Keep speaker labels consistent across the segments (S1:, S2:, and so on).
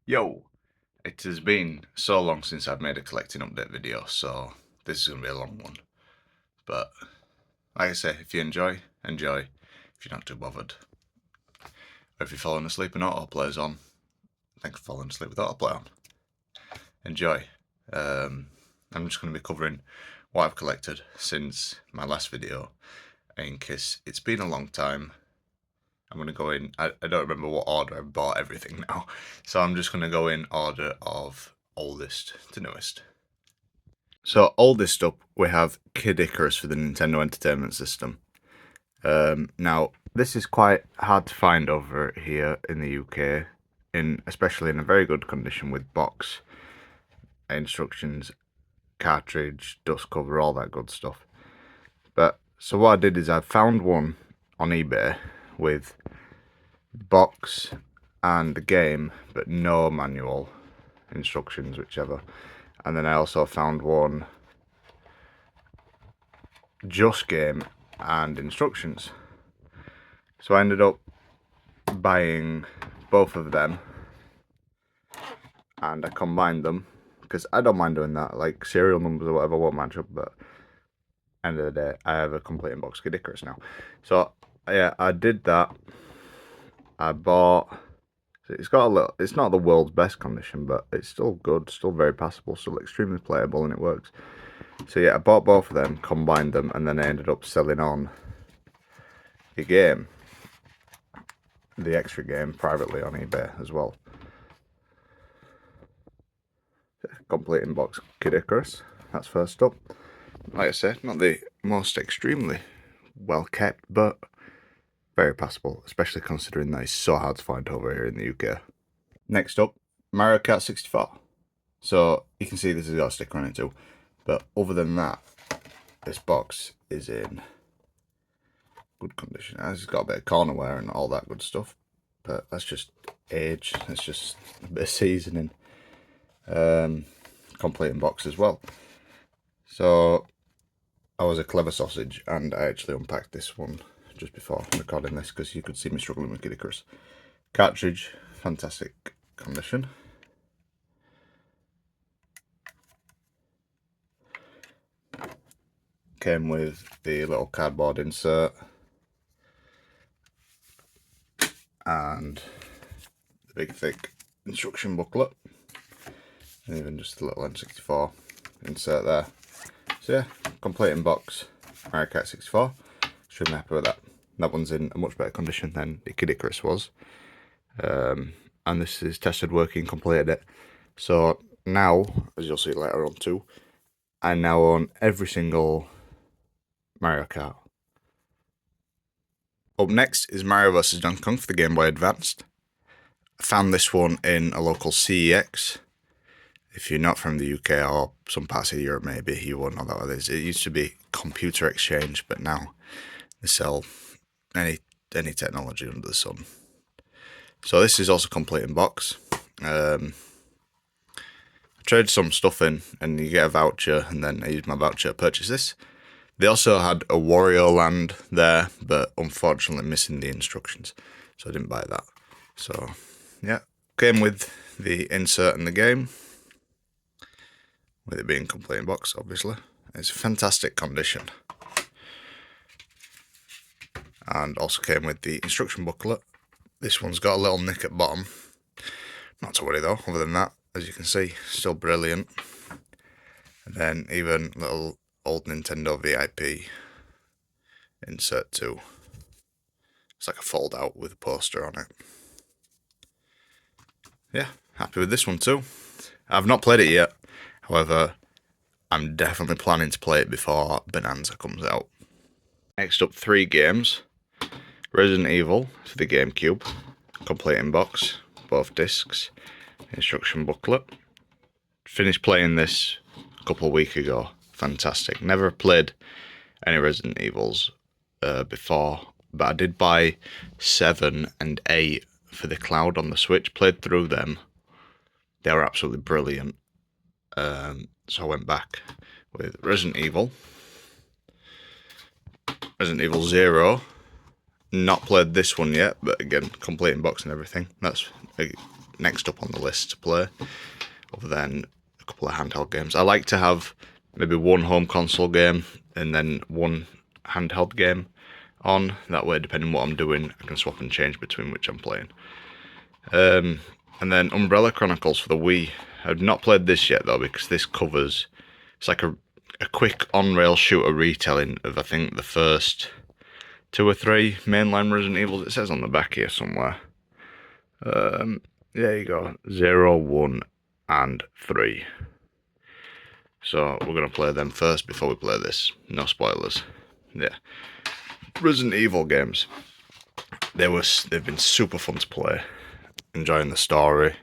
S1: Yo, it has been so long since I've made a collecting update video, so this is going to be a long one. But, like I say, if you enjoy, enjoy. If you're not too bothered. Or if you're falling asleep and autoplay's on, thanks for falling asleep with autoplay on. Enjoy. I'm just going to be covering what I've collected since my last video, in case it's been a long time. I'm going to go in, I don't remember what order I bought everything now, so I'm just going to go in order of oldest to newest. So oldest up, we have Kiddicurus for the Nintendo Entertainment System. Now, this is quite hard to find over here in the UK, especially in a very good condition with box, instructions, cartridge, dust cover, all that good stuff. But, so what I did is I found one on eBay with box and the game, but no manual, instructions, whichever. And then I also found one just game and instructions. So I ended up buying both of them and I combined them because I don't mind doing that, like serial numbers or whatever won't match up, but end of the day I have a complete in-box Kiddicurus now. So yeah, I did that. I bought, it's got a little, it's not the world's best condition, but it's still good, still very passable, still extremely playable, and it works. So yeah, I bought both of them, combined them, and then I ended up selling on the game, the extra game, privately on eBay as well. Complete in-box Kiddicurus, that's first up. Like I said, not the most extremely well kept, but very passable, especially considering that it's so hard to find over here in the UK. Next up, Mario Kart 64. So you can see this has got a sticker on it too, but other than that, this box is in good condition. It's got a bit of corner wear and all that good stuff, but that's just age, that's just a bit of seasoning. Complete in box as well. So I was a clever sausage and I actually unpacked this one just before recording this because you could see me struggling with Kiddicurus. Cartridge, fantastic condition. Came with the little cardboard insert and the big thick instruction booklet, and even just a little N64 insert there. So yeah, complete in box Mario Kart 64. Extremely happy with that. That one's in a much better condition than the Kiddicurus was. And this is tested working, completed it. So now, as you'll see later on too, I now own every single Mario Kart. Up next is Mario vs. Donkey Kong for the Game Boy Advanced. I found this one in a local CEX. If you're not from the UK or some parts of Europe maybe, you won't know that what it is. It used to be Computer Exchange, but now they sell any technology under the sun. So this is also complete in box. I traded some stuff in and you get a voucher, and then I used my voucher to purchase this. They also had a Wario Land there, but unfortunately missing the instructions, so I didn't buy that. So yeah, came with the insert in the game, with it being complete in box obviously. It's a fantastic condition. And also came with the instruction booklet. This one's got a little nick at bottom. Not to worry though, other than that, as you can see, still brilliant. And then even little old Nintendo VIP insert too. It's like a fold out with a poster on it. Yeah, happy with this one too. I've not played it yet, however, I'm definitely planning to play it before Bonanza comes out. Next up, 3 games. Resident Evil for the GameCube, complete in box, both discs, instruction booklet. Finished playing this a couple of weeks ago. Fantastic. Never played any Resident Evils before, but I did buy 7 and 8 for the cloud on the Switch. Played through them. They were absolutely brilliant. So I went back with Resident Evil 0. Not played this one yet, but again, complete in box and everything. That's next up on the list to play, other than a couple of handheld games. I like to have maybe one home console game and then one handheld game on. That way, depending on what I'm doing, I can swap and change between which I'm playing. And then Umbrella Chronicles for the Wii. I've not played this yet though, because this covers, it's like a quick on-rail shooter retelling of, I think, the first 2 or 3 mainline Resident Evils. It says on the back here somewhere. There you go, 0, 1, and 3. So we're going to play them first before we play this. No spoilers. Yeah. Resident Evil games. They've been super fun to play. Enjoying the story.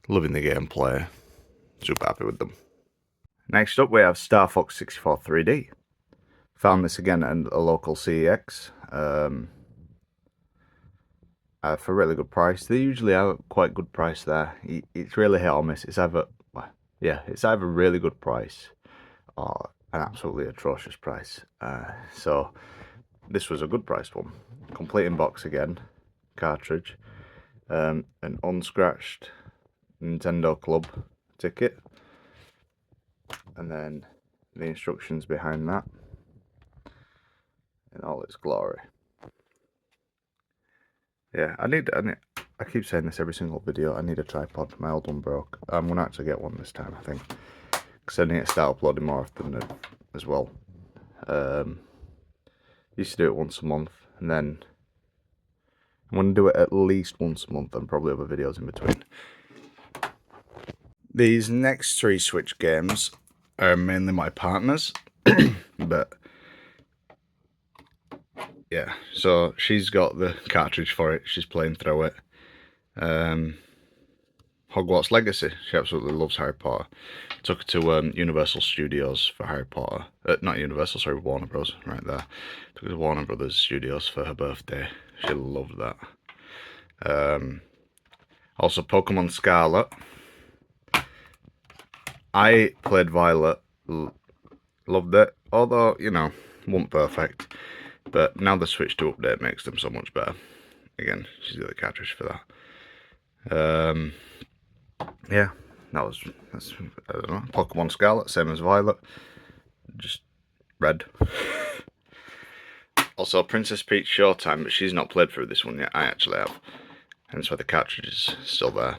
S1: Loving the gameplay. Super happy with them. Next up we have Star Fox 64 3D. Found this again at a local CEX. For a really good price. They usually have a quite good price there. It's really hit or miss. It's either a really good price or an absolutely atrocious price. So this was a good priced one. Complete in box again, cartridge, an unscratched Nintendo Club ticket, and then the instructions behind that in all its glory. Yeah, I keep saying this every single video, I need a tripod. My old one broke. I'm going to actually get one this time, I think, because I need to start uploading more often as well. Used to do it once a month, and then I'm going to do it at least once a month, and probably other videos in between. These next 3 Switch games are mainly my partner's, but yeah, so she's got the cartridge for it, she's playing through it. Hogwarts Legacy, she absolutely loves Harry Potter. Took her to Universal Studios for Harry Potter. Not Universal, sorry, Warner Bros. Right there. Took her to Warner Brothers Studios for her birthday. She loved that. Also, Pokemon Scarlet. I played Violet, loved it, although, you know, wasn't perfect. But now the Switch 2 update makes them so much better. Again, she's got the cartridge for that. Yeah, that's I don't know, Pokemon Scarlet, same as Violet, just red. Also, Princess Peach Showtime, but she's not played through this one yet. I actually have, hence why the cartridge is still there.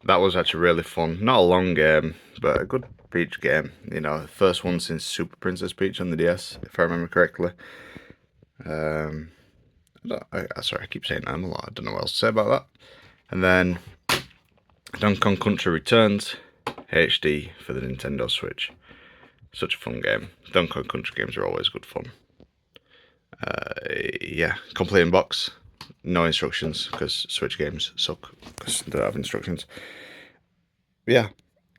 S1: That was actually really fun. Not a long game, but a good Peach game. You know, the first one since Super Princess Peach on the DS, if I remember correctly. Sorry, I keep saying that a lot. I don't know what else to say about that. And then Donkey Kong Country Returns HD for the Nintendo Switch. Such a fun game. Donkey Kong Country games are always good fun. Yeah, complete in box. No instructions, because Switch games suck, because they don't have instructions. Yeah,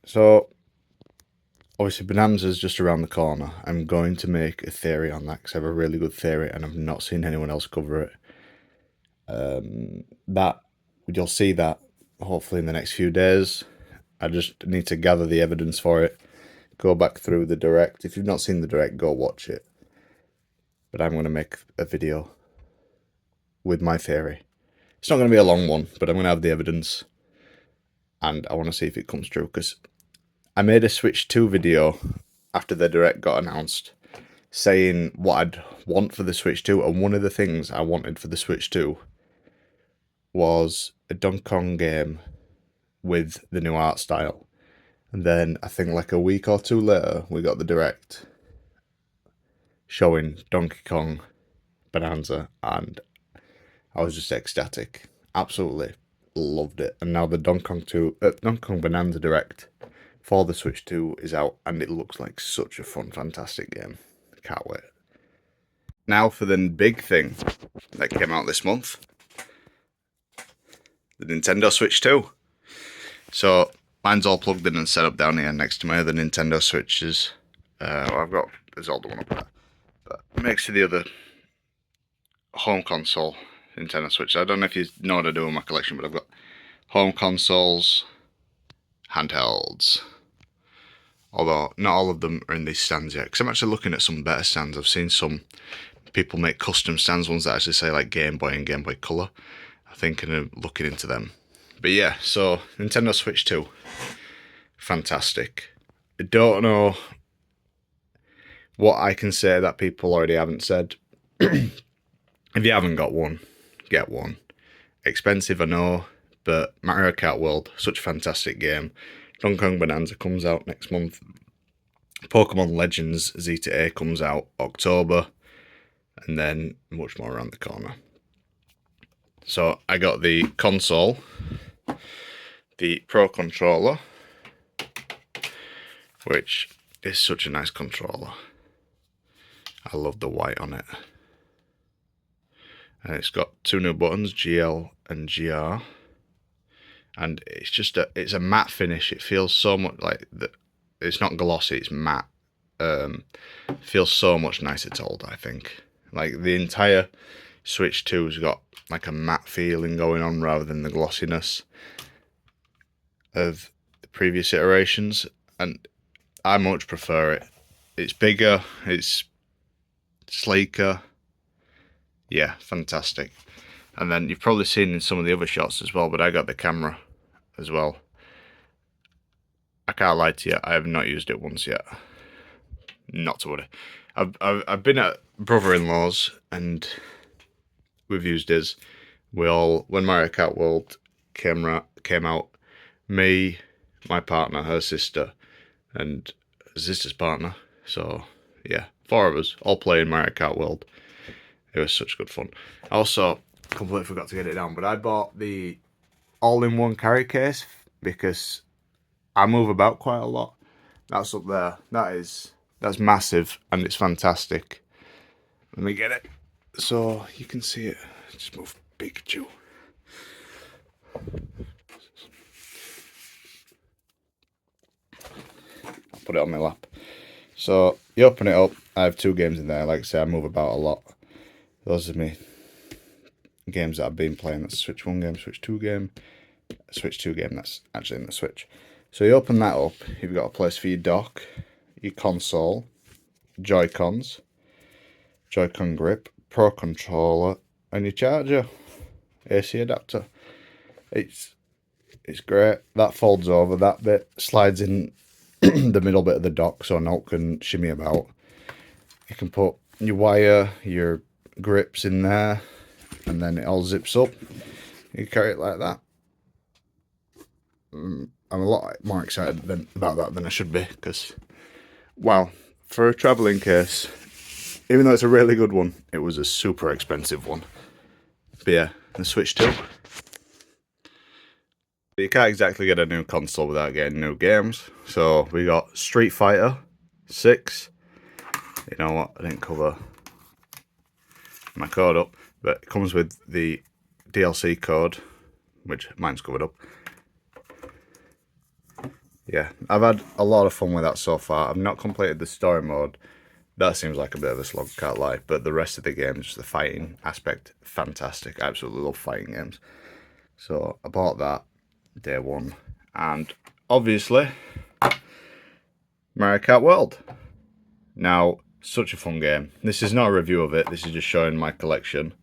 S1: so obviously Bonanza's just around the corner. I'm going to make a theory on that, because I have a really good theory, and I've not seen anyone else cover it. You'll see that hopefully in the next few days. I just need to gather the evidence for it, go back through the Direct. If you've not seen the Direct, go watch it. But I'm going to make a video with my theory. It's not going to be a long one, but I'm going to have the evidence, and I want to see if it comes true, because I made a Switch 2 video after the Direct got announced, saying what I'd want for the Switch 2, and one of the things I wanted for the Switch 2 was a Donkey Kong game with the new art style. And then I think like a week or 2 later, we got the Direct showing Donkey Kong Bonanza, and I was just ecstatic. Absolutely loved it. And now the Donkey Kong Bonanza Direct for the Switch 2 is out, and it looks like such a fun, fantastic game. Can't wait. Now for the big thing that came out this month. The Nintendo Switch 2. So mine's all plugged in and set up down here next to my other Nintendo Switches. There's all the one up there. But next to the other home console Nintendo Switch. I don't know if you know what I do in my collection, but I've got home consoles, handhelds. Although not all of them are in these stands yet, because I'm actually looking at some better stands. I've seen some people make custom stands, ones that actually say like Game Boy and Game Boy Color. thinking of looking into them. But yeah, so Nintendo Switch 2, fantastic. I don't know what I can say that people already haven't said. If you haven't got one, get one. Expensive, I know, but Mario Kart World, such a fantastic game. Donkey Kong Bonanza comes out next month. Pokemon Legends Z to A comes out October, and then much more around the corner. So I got the console, the Pro controller, which is such a nice controller. I love the white on it. And it's got two new buttons, GL and GR. And it's just it's a matte finish. It feels so much like it's not glossy, it's matte. Feels so much nicer to hold, I think. Like the entire Switch 2's got like a matte feeling going on rather than the glossiness of the previous iterations, and I much prefer it. It's bigger, it's sleeker. Yeah, fantastic. And then you've probably seen in some of the other shots as well, but I got the camera as well. I can't lie to you, I have not used it once yet. Not to worry. I've been at brother-in-law's and we've used his. When Mario Kart World came out, me, my partner, her sister, and her sister's partner. So yeah, 4 of us all playing Mario Kart World. It was such good fun. I also completely forgot to get it down, but I bought the all-in-one carry case because I move about quite a lot. That's up there. That's massive and it's fantastic. Let me get it so you can see it. Just move Pikachu. I'll put it on my lap. So you open it up. I have 2 games in there. Like I say, I move about a lot. Those are me games that I've been playing. That's a Switch 1 game, Switch 2 game, Switch 2 game that's actually in the Switch. So you open that up, you've got a place for your dock, your console, Joy-Cons, Joy-Con grip, Pro controller, and your charger, AC adapter. It's great. That folds over, that bit slides in the middle bit of the dock so Note can shimmy about. You can put your wire, your grips in there, and then it all zips up. You carry it like that. I'm a lot more excited about that than I should be, because, wow, for a travelling case, even though it's a really good one, it was a super expensive one. But yeah, the Switch 2. You can't exactly get a new console without getting new games. So we got Street Fighter 6. You know what, I didn't cover my code up, but it comes with the DLC code, which mine's covered up. Yeah, I've had a lot of fun with that so far. I've not completed the story mode. That seems like a bit of a slog, can't lie. But the rest of the games, the fighting aspect, fantastic. I absolutely love fighting games. So I bought that day 1. And obviously, Mario Kart World. Now, such a fun game. This is not a review of it. This is just showing my collection.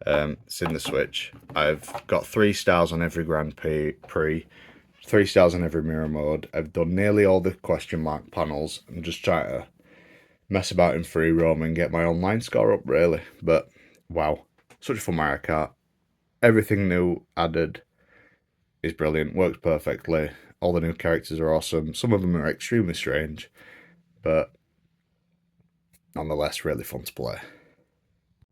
S1: It's in the Switch. I've got 3 stars on every Grand Prix. 3 stars on every mirror mode. I've done nearly all the question mark panels. I'm just trying to mess about in free roam and get my online score up, really. But wow, such a fun Mario Kart. Everything new added is brilliant, works perfectly. All the new characters are awesome. Some of them are extremely strange, but nonetheless really fun to play.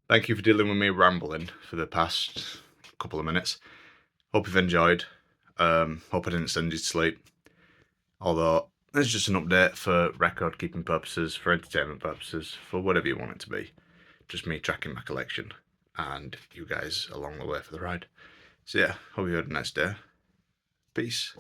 S1: Thank you for dealing with me rambling for the past couple of minutes. Hope you've enjoyed. Hope I didn't send you to sleep. Although, it's just an update for record keeping purposes, for entertainment purposes, for whatever you want it to be. Just me tracking my collection and you guys along the way for the ride. So yeah, hope you had a nice day. Peace.